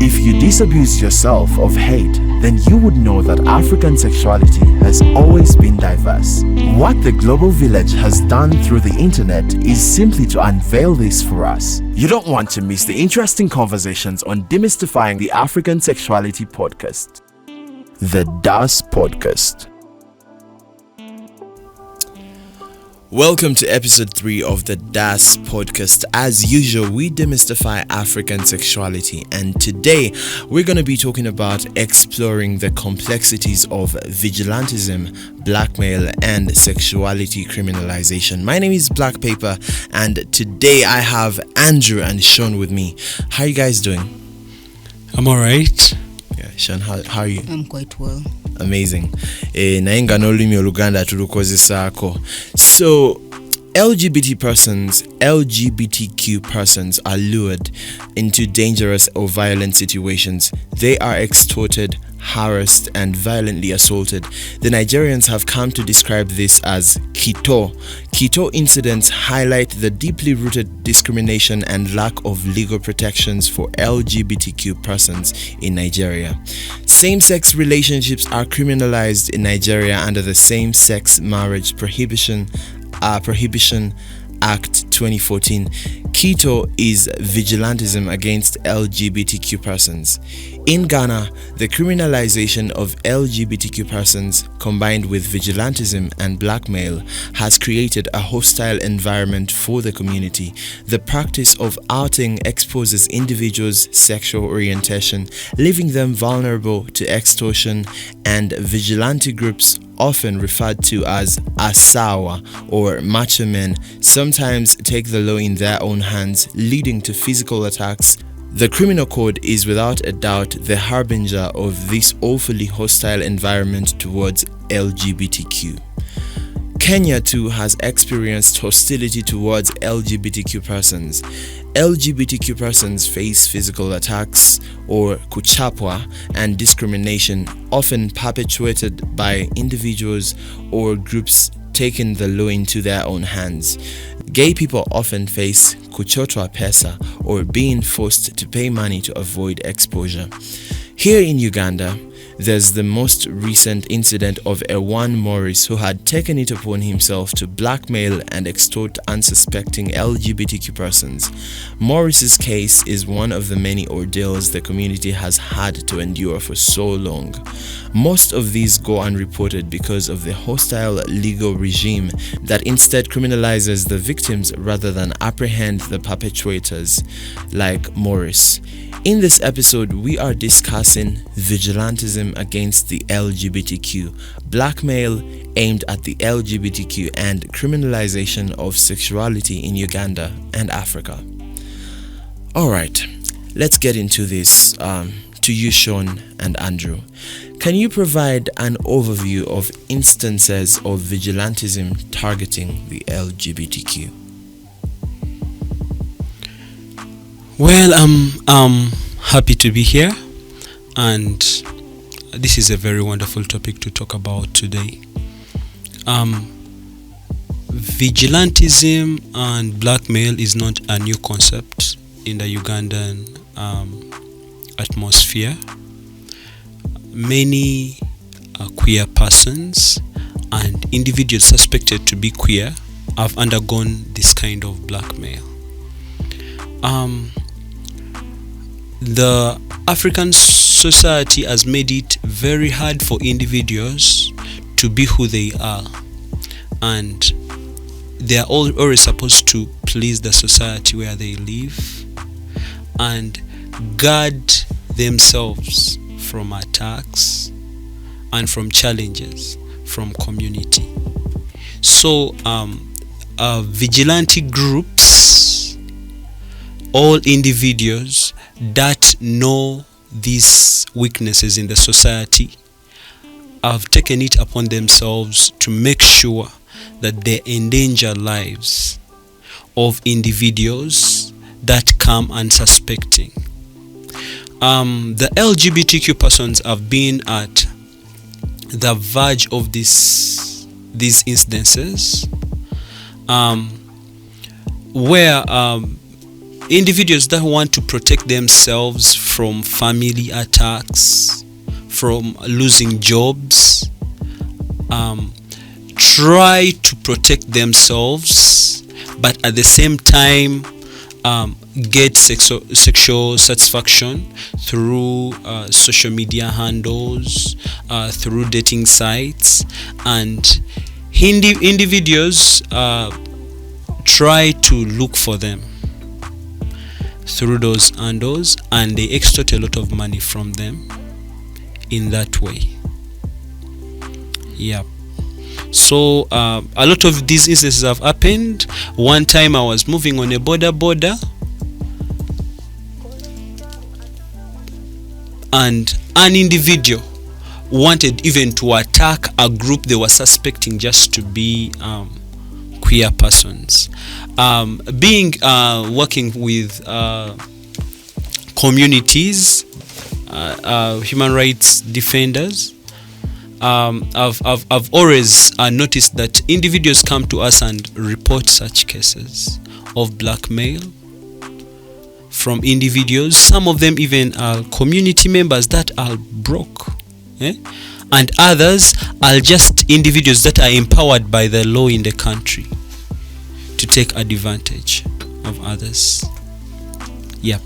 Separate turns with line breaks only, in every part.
If you disabuse yourself of hate, then you would know that African sexuality has always been diverse. What the global village has done through the internet is simply to unveil this for us. You don't want to miss the interesting conversations on demystifying the African Sexuality podcast. The DAS Podcast. Welcome to episode 3 of the DAS podcast. As usual, we demystify African sexuality, and today we're going to be talking about exploring the complexities of vigilantism, blackmail, and sexuality criminalization. My name is Black Paper, and today I have Andrew and Sean with me. How are you guys doing?
I'm alright.
Yeah, Sean, how are you?
I'm quite well.
Amazing. Nainga nolimi oluganda tulukozesa ako. So LGBTQ persons are lured into dangerous or violent situations. They are extorted, harassed, and violently assaulted. The Nigerians have come to describe this as Kito. Kito incidents highlight the deeply rooted discrimination and lack of legal protections for LGBTQ persons in Nigeria. Same-sex relationships are criminalized in Nigeria under the Same-Sex Marriage Prohibition Act 2014. Kito is vigilantism against LGBTQ persons. In Ghana, the criminalization of LGBTQ persons combined with vigilantism and blackmail has created a hostile environment for the community. The practice of outing exposes individuals' sexual orientation, leaving them vulnerable to extortion, and vigilante groups, often referred to as asaawa or macho men, sometimes take the law in their own hands, leading to physical attacks. The criminal code is without a doubt the harbinger of this awfully hostile environment towards LGBTQ. Kenya too has experienced hostility towards LGBTQ persons. LGBTQ persons face physical attacks or kuchapwa and discrimination, often perpetuated by individuals or groups taking the law into their own hands. Gay people often face kuchotwa pesa or being forced to pay money to avoid exposure. Here in Uganda, there's the most recent incident of Ewan Morris, who had taken it upon himself to blackmail and extort unsuspecting LGBTQ persons. Morris's case is one of the many ordeals the community has had to endure for so long. Most of these go unreported because of the hostile legal regime that instead criminalizes the victims rather than apprehend the perpetrators, like Morris. In this episode, we are discussing vigilantism against the LGBTQ, blackmail aimed at the LGBTQ, and criminalization of sexuality in Uganda and Africa. Alright, let's get into this. To you, Sean and Andrew. Can you provide an overview of instances of vigilantism targeting the LGBTQ?
Well, I'm happy to be here, and this is a very wonderful topic to talk about today. Vigilantism and blackmail is not a new concept in the Ugandan atmosphere. Many queer persons and individuals suspected to be queer have undergone this kind of blackmail. The African society has made it very hard for individuals to be who they are, and they are always supposed to please the society where they live and guard themselves from attacks and from challenges from community. So vigilante groups, all individuals that know these weaknesses in the society, have taken it upon themselves to make sure that they endanger lives of individuals that come unsuspecting. The LGBTQ persons have been at the verge of these incidences, where individuals that want to protect themselves from family attacks, from losing jobs, try to protect themselves, but at the same time get sexual satisfaction through social media handles, through dating sites, and individuals try to look for them through those handles, and they extort a lot of money from them in that way. Yeah. So a lot of these instances have happened. One time I was moving on a border, and an individual wanted even to attack a group they were suspecting just to be queer persons. Working with communities, human rights defenders, I've always noticed that individuals come to us and report such cases of blackmail from individuals. Some of them even are community members that are broke, and others are just individuals that are empowered by the law in the country to take advantage of others. Yeah.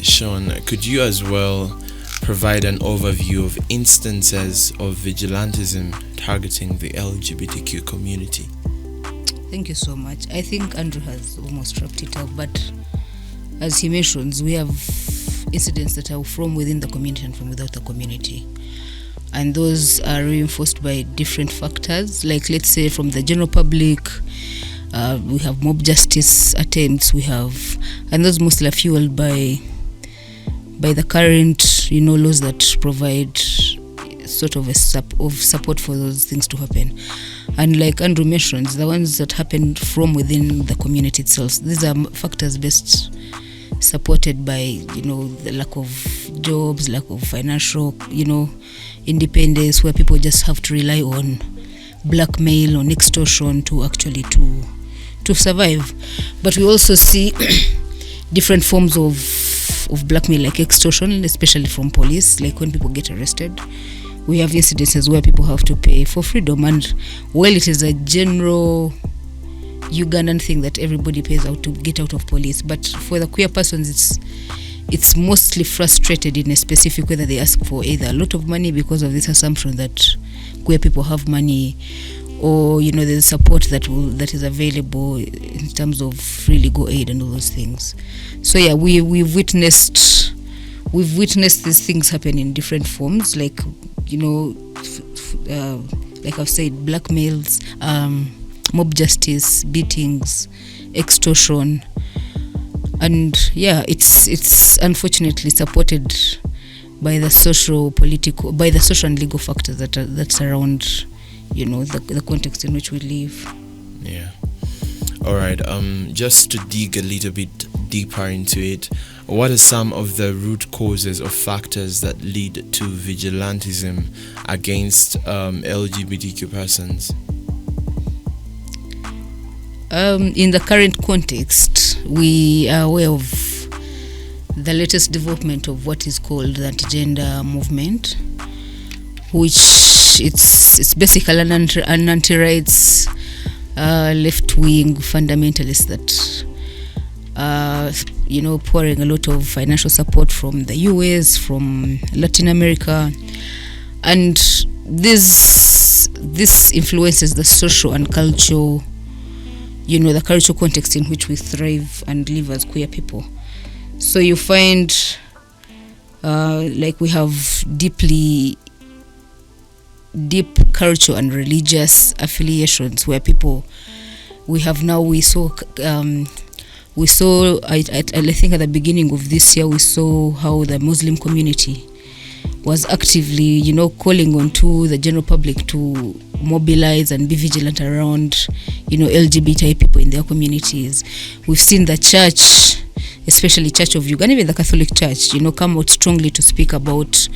Sean, could you as well provide an overview of instances of vigilantism targeting the LGBTQ community?
Thank you so much. I think Andrew has almost wrapped it up, but as he mentions, we have incidents that are from within the community and from without the community, and those are reinforced by different factors. Like, let's say, from the general public, we have mob justice attempts, and those mostly are fueled by the current laws that provide sort of support for those things to happen. And like Andrew mentions, the ones that happen from within the community itself, these are factors best supported by the lack of jobs, lack of financial independence, where people just have to rely on blackmail, on extortion to actually to survive. But we also see different forms of blackmail, like extortion, especially from police. Like when people get arrested, we have incidences where people have to pay for freedom. And while it is a general Ugandan thing that everybody pays out to get out of police, but for the queer persons, it's mostly frustrated in a specific way that they ask for either a lot of money because of this assumption that queer people have money, or there's support that is available in terms of free legal aid and all those things. So yeah, we've witnessed these things happen in different forms, like like I've said, blackmails, mob justice, beatings, extortion, and yeah, it's unfortunately supported by the social and legal factors that surround the context in which we live.
Yeah. All right. Just to dig a little bit deeper into it, what are some of the root causes or factors that lead to vigilantism against LGBTQ persons?
In the current context, we are aware of the latest development of what is called the anti-gender movement, which it's basically an anti-rights left-wing fundamentalist that pouring a lot of financial support from the US, from Latin America, and this influences the social and cultural, the cultural context in which we thrive and live as queer people. So you find like we have deep cultural and religious affiliations where I think at the beginning of this year we saw how the Muslim community was actively calling on to the general public to mobilize and be vigilant around LGBTI people in their communities. We've seen the church, especially Church of Uganda, even the Catholic Church, come out strongly to speak about,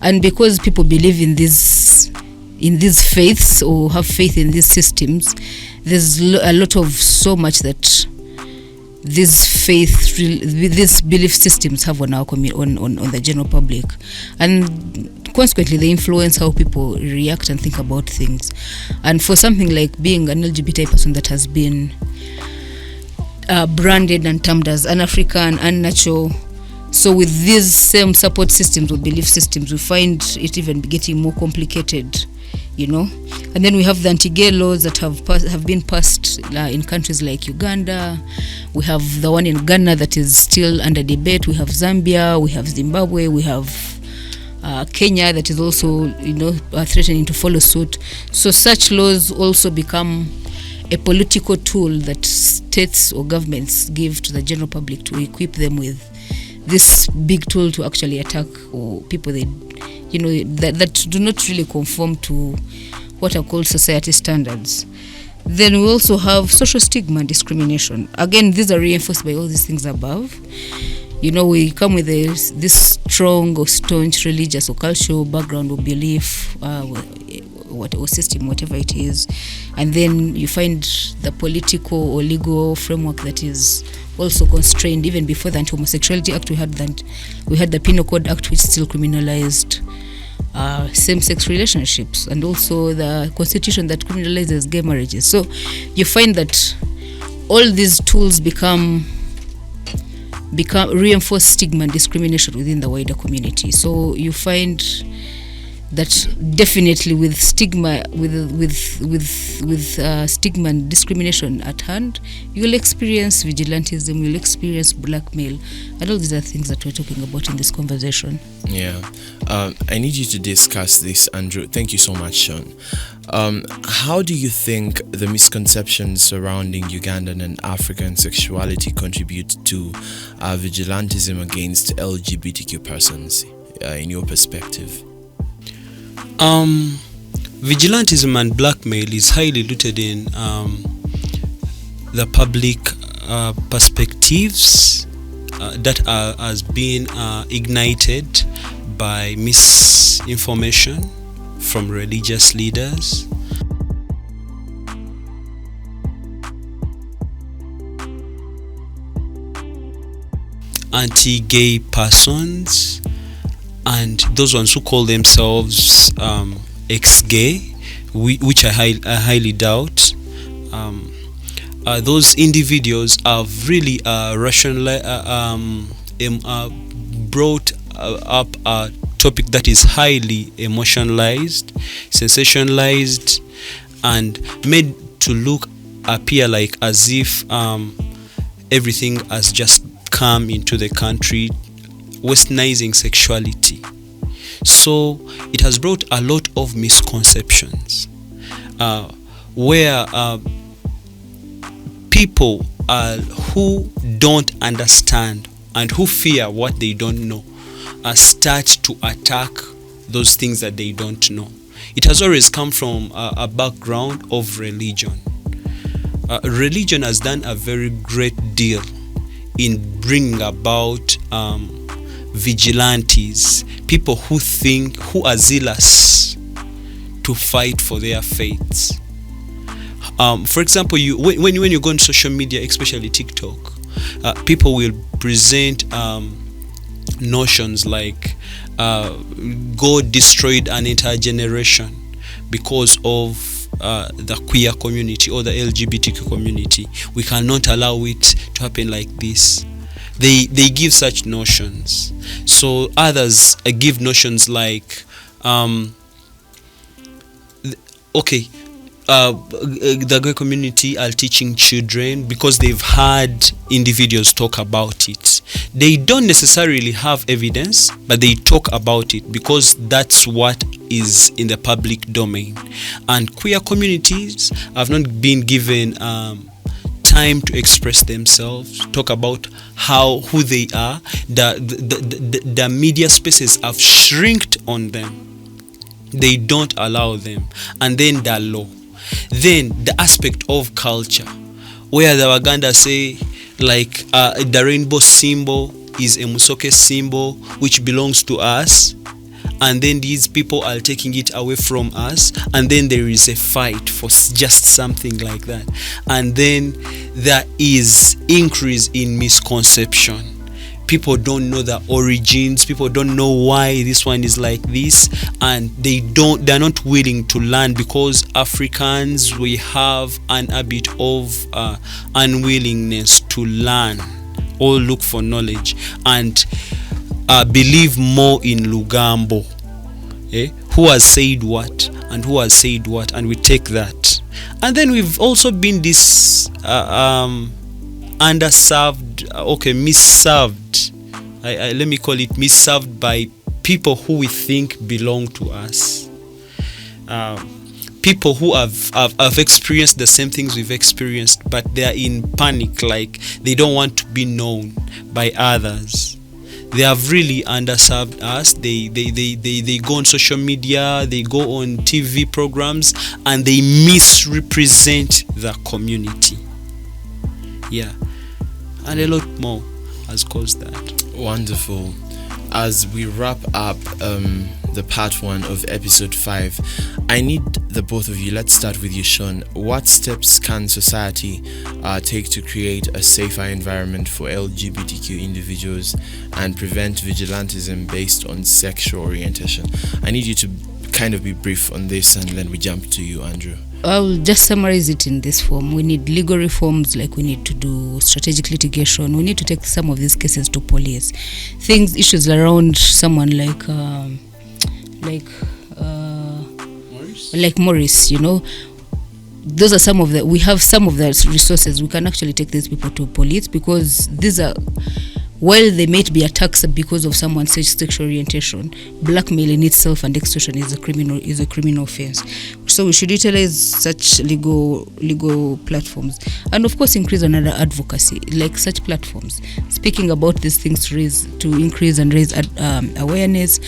and because people believe in these faiths or have faith in these systems, there's a lot of so much that these belief systems have on our on the general public, and consequently they influence how people react and think about things. And for something like being an LGBT person that has been branded and termed as un-African, unnatural, so with these same support systems or belief systems, we find it even getting more complicated, you know. And then we have the anti-gay laws that have been passed in countries like Uganda. We have the one in Ghana that is still under debate. We have Zambia, we have Zimbabwe, we have Kenya that is also, you know, threatening to follow suit. So such laws also become a political tool that states or governments give to the general public to equip them with this big tool to actually attack or people they, you know, that do not really conform to what are called society standards. Then we also have social stigma and discrimination. Again, these are reinforced by all these things above. You know, we come with this strong or staunch religious or cultural background or belief, or system, whatever it is, and then you find the political or legal framework that is also constrained. Even before the Anti-Homosexuality Act, we had the Penal Code Act, which still criminalized same-sex relationships, and also the Constitution that criminalizes gay marriages. So you find that all these tools become reinforce stigma and discrimination within the wider community. So you find that definitely with stigma, stigma and discrimination at hand, you'll experience vigilantism, you'll experience blackmail, and all these are things that we're talking about in this conversation.
Yeah, I need you to discuss this, Andrew. Thank you so much, Sean. How do you think the misconceptions surrounding Ugandan and African sexuality contribute to vigilantism against LGBTQ persons, in your perspective?
Vigilantism and blackmail is highly rooted in the public perspectives that has been ignited by misinformation from religious leaders, anti-gay persons, and those ones who call themselves ex-gay, which I highly doubt. Those individuals have really brought up a topic that is highly emotionalized, sensationalized, and made to appear like as if everything has just come into the country, westernizing sexuality. So it has brought a lot of misconceptions where people who don't understand and who fear what they don't know start to attack those things that they don't know. It has always come from a background of religion. Religion has done a very great deal in bringing about vigilantes, people who are zealous to fight for their faiths. For example, when you go on social media, especially TikTok, people will present notions like God destroyed an entire generation because of the queer community or the LGBTQ community. We cannot allow it to happen like this. They give such notions. So others give notions like, the gay community are teaching children because they've had individuals talk about it. They don't necessarily have evidence, but they talk about it because that's what is in the public domain. And queer communities have not been given time to express themselves, talk about who they are. The media spaces have shrinked on them. They don't allow them. And then the law. Then the aspect of culture, where the Waganda say like the rainbow symbol is a Musoke symbol which belongs to us, and then these people are taking it away from us, and then there is a fight for just something like that, and then there is increase in misconception. People don't know the origins, people don't know why this one is like this, and they're not willing to learn, because Africans, we have an habit of unwillingness to learn or look for knowledge, and believe more in Lugambo, who has said what and who has said what, and we take that. And then we've also been this underserved, misserved, let me call it misserved, by people who we think belong to us, people who have experienced the same things we've experienced, but they are in panic, like they don't want to be known by others. They have really underserved us. They go on social media, they go on TV programs, and they misrepresent the community. Yeah, and a lot more has caused that.
Wonderful. As we wrap up the part 1 of episode 5, I need the both of you, let's start with you, Sean. What steps can society take to create a safer environment for LGBTQ individuals and prevent vigilantism based on sexual orientation? I need you to kind of be brief on this, and then we jump to you, Andrew.
I'll just summarize it in this form. We need legal reforms, like we need to do strategic litigation. We need to take some of these cases to police. Issues around someone like Maurice, those are some of the, we have some of the resources. We can actually take these people to police, because these are, while they might be attacks because of someone's sexual orientation, blackmail in itself and extortion is a criminal offense. So we should utilize such legal platforms, and of course increase another advocacy, like such platforms, speaking about these things to increase and raise awareness,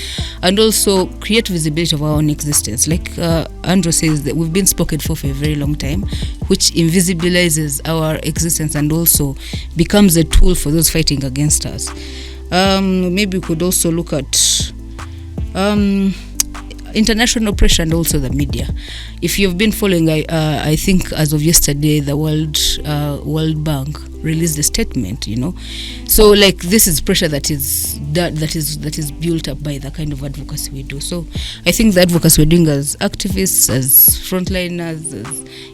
and also create visibility of our own existence. Like Andrew says, that we've been spoken for a very long time, which invisibilizes our existence and also becomes a tool for those fighting against us. Maybe we could also look at international pressure and also the media. If you've been following, I think as of yesterday, the World Bank released a statement. So like this is pressure that is built up by the kind of advocacy we do. So I think the advocacy we're doing as activists, as frontliners,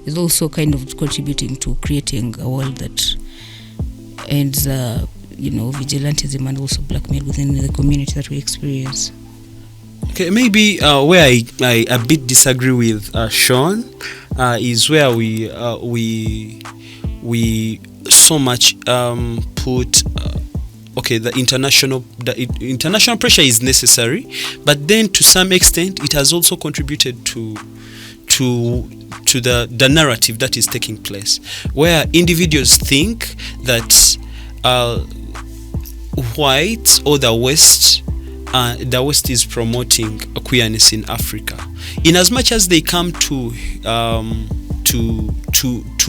is also kind of contributing to creating a world that ends vigilantism and also blackmail within the community that we experience.
Okay, maybe where I a bit disagree with Sean is where we so much put the international pressure is necessary, but then to some extent it has also contributed to the narrative that is taking place, where individuals think that whites or the West is promoting queerness in Africa, in as much as they come to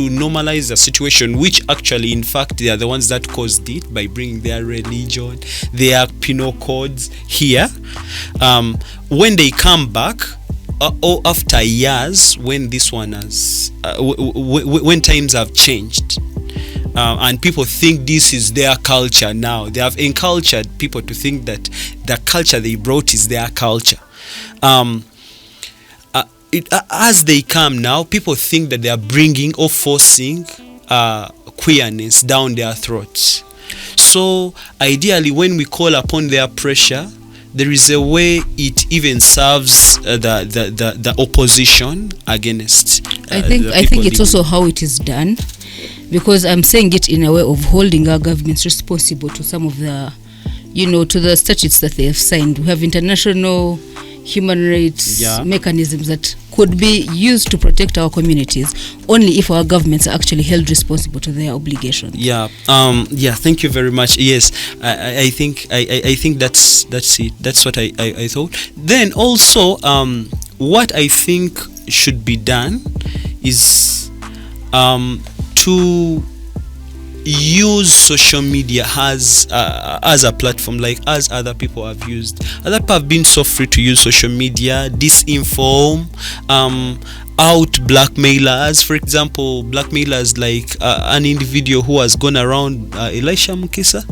normalize the situation, which actually in fact they are the ones that caused it by bringing their religion, their penal codes here. When they come back, or after years, when this one has when times have changed, and people think this is their culture now, they have encultured people to think that the culture they brought is their culture. As they come now, people think that they are bringing or forcing queerness down their throats. So ideally, when we call upon their pressure, there is a way it even serves the opposition against.
I think it's also how it is done, because I'm saying it in a way of holding our governments responsible to some of the, to the statutes that they have signed. We have international human rights mechanisms that could be used to protect our communities only if our governments are actually held responsible to their obligations. Thank you very much. Yes, I think that's it. That's what I thought. Then also what I think should be done is to
use social media as a platform, like as other people have used. Other people have been so free to use social media, disinform, out blackmailers. For example, blackmailers like an individual who has gone around, Elisha Mukisa,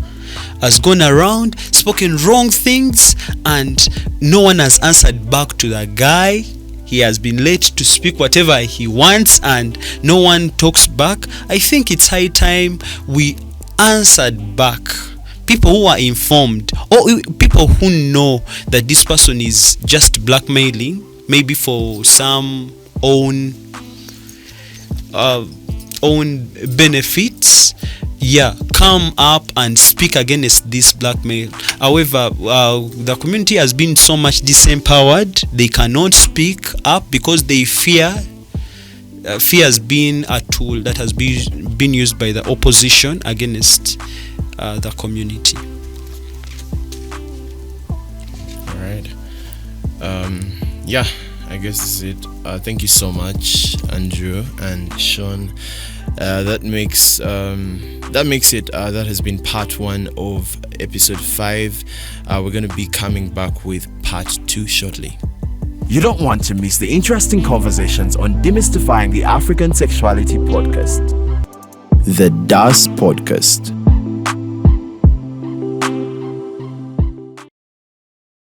has gone around, spoken wrong things, and no one has answered back to that guy. He has been late to speak whatever he wants and no one talks back. I think it's high time we answered back. People who are informed, or people who know that this person is just blackmailing, maybe for some own benefits, come up and speak against this blackmail. However, the community has been so much disempowered, they cannot speak up because they fear has been a tool that has been used by the opposition against the community.
All right. I guess that's it. Thank you so much, Andrew and Sean. That has been part 1 of episode 5. We're going to be coming back with part 2 shortly.
You don't want to miss the interesting conversations on Demystifying the African Sexuality podcast.
The DAS Podcast.